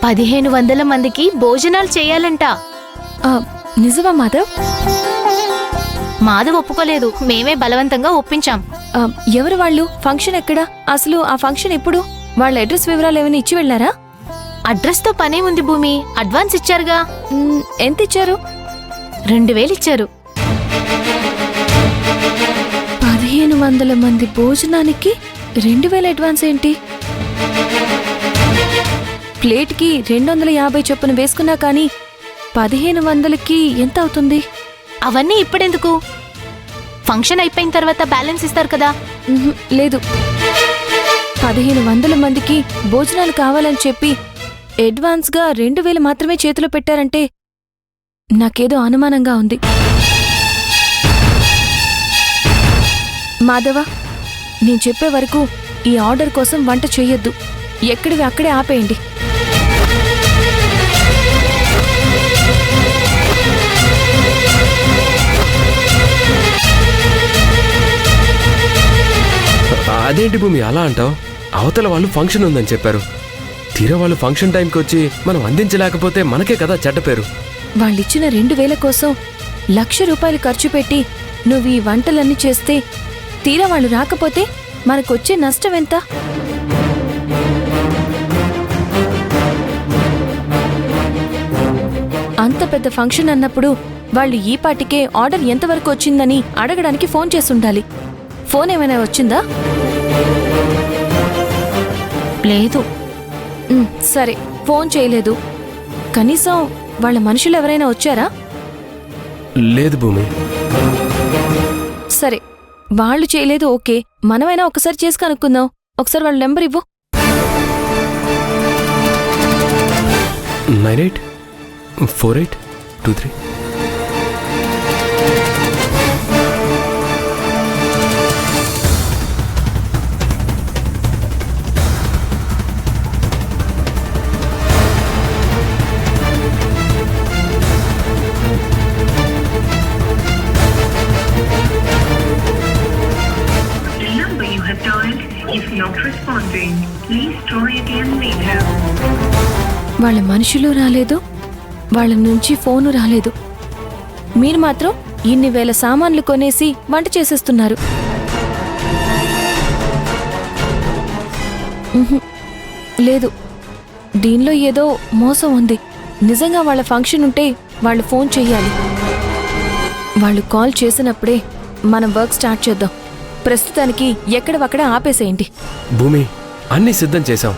1500 మందికి భోజనాలు చేయాలంట. నిజమా మాధవ్? మాధవ్ ఒప్పుకోలేదు, మేమే బలవంతంగా ఒప్పించాం. ఎవరు వాళ్ళు? ఫంక్షన్ ఎక్కడా? అసలు ఆ ఫంక్షన్ ఎప్పుడు? వాళ్ళ అడ్రస్ వివరాలు ఏమైనా ఇచ్చి వెళ్లారా? అడ్రస్ తో పనే ఉంది భూమి, అడ్వాన్స్ ఇచ్చారుగా. ఎంత ఇచ్చారు? 2000 ఇచ్చారు. 1500 మంది భోజనానికి 2000 అడ్వాన్స్ ఏంటి? ప్లేట్కి 250 చొప్పున వేసుకున్నా కానీ 1500కి ఎంత అవుతుంది? అవన్నీ ఇప్పుడెందుకు? ఫంక్షన్ అయిపోయిన తర్వాత బ్యాలెన్స్ ఇస్తారు కదా. లేదు, 1500 మందికి భోజనాలు కావాలని చెప్పి అడ్వాన్స్గా 2000 మాత్రమే చేతిలో పెట్టారంటే నాకేదో అనుమానంగా ఉంది. మాధవ, నేను చెప్పే వరకు ఈ ఆర్డర్ కోసం వంట చెయ్యొద్దు. ఎక్కడివి అక్కడే ఆపేయండి. అదేంటి భూమి అలా అంటావు? అవతల వాళ్ళు ఫంక్షన్ ఉందని చెప్పారు. తీరా వాళ్ళు ఫంక్షన్ టైంకి వచ్చి మనం అందించలేకపోతే మనకే కదా చెడ్డ పేరు. వాళ్ళిచ్చిన 2000 కోసం 1,00,000 రూపాయలు ఖర్చు పెట్టి నువ్వు ఈ వంటలన్నీ చేస్తే తీరా వాళ్ళు రాకపోతే మనకొచ్చే నష్టం ఎంత? అంత పెద్ద ఫంక్షన్ అన్నప్పుడు వాళ్ళు ఈ పాటికే ఆర్డర్ ఎంతవరకు వచ్చిందని అడగడానికి ఫోన్ చేసుండాలి. ఫోన్ ఏమైనా వచ్చిందా? లేదు. సరే, ఫోన్ చేయలేదు. కనీసం వాళ్ళ మనుషులు ఎవరైనా వచ్చారా? లేదు భూమి. సరే, వాళ్ళు చేయలేదు, ఓకే. మనమైనా ఒకసారి చేసి కనుక్కుందాం. ఒకసారి వాళ్ళ నెంబర్ ఇవ్వు. 984823. వాళ్ళ మనుషులు రాలేదు, వాళ్ళ నుంచి ఫోను రాలేదు. మీరు మాత్రం ఇన్ని వేల సామాన్లు కొనేసి వంట చేసేస్తున్నారు. లేదు, దీనిలో ఏదో మోసం ఉంది. నిజంగా వాళ్ళ ఫంక్షన్ ఉంటే వాళ్ళు ఫోన్ చెయ్యాలి. వాళ్ళు కాల్ చేసినప్పుడే మనం వర్క్ స్టార్ట్ చేద్దాం. ప్రస్తుతానికి ఎక్కడవక్కడ ఆపేసేయండి. భూమి, అన్నీ సిద్ధం చేశాం.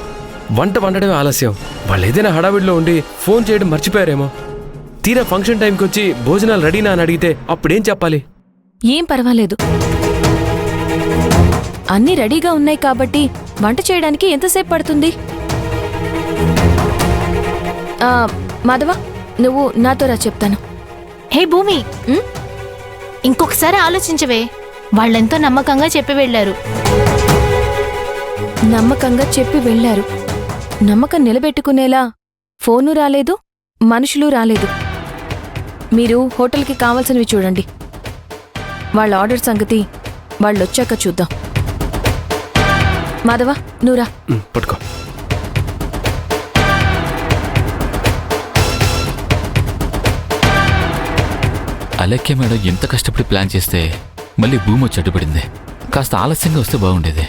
వంట వండడమే ఆలస్యం. వాళ్ళు ఏదైనా హడావిడిలో ఉండి ఫోన్ చేయడం మర్చిపోయారేమో. తీరా ఫంక్షన్ టైంకి వచ్చి భోజనాలు రెడీనా అని అడిగితే అప్పుడేం చెప్పాలి? ఏం పర్వాలేదు, అన్నీ రెడీగా ఉన్నాయి కాబట్టి వంట చేయడానికి ఎంతసేపు పడుతుంది? మాధవ, నువ్వు నాతో రా, చెప్తాను. హే భూమి, ఇంకొకసారి ఆలోచించవే. వాళ్ళెంతో నమ్మకంగా చెప్పి వెళ్లారు. నమ్మకంగా చెప్పి వెళ్లారు. నమ్మకం నిలబెట్టుకునేలా ఫోను రాలేదు, మనుషులు రాలేదు. మీరు హోటల్కి కావాల్సినవి చూడండి. వాళ్ళ ఆర్డర్ సంగతి వాళ్ళొచ్చాక చూద్దాం. మాధవ, నువ్వురా. పట్టుకో. అలెక్కే మేడం ఎంత కష్టపడి ప్లాన్ చేస్తే మళ్ళీ భూమి వచ్చి అడ్డుపడింది. కాస్త ఆలస్యంగా వస్తే బాగుండేది.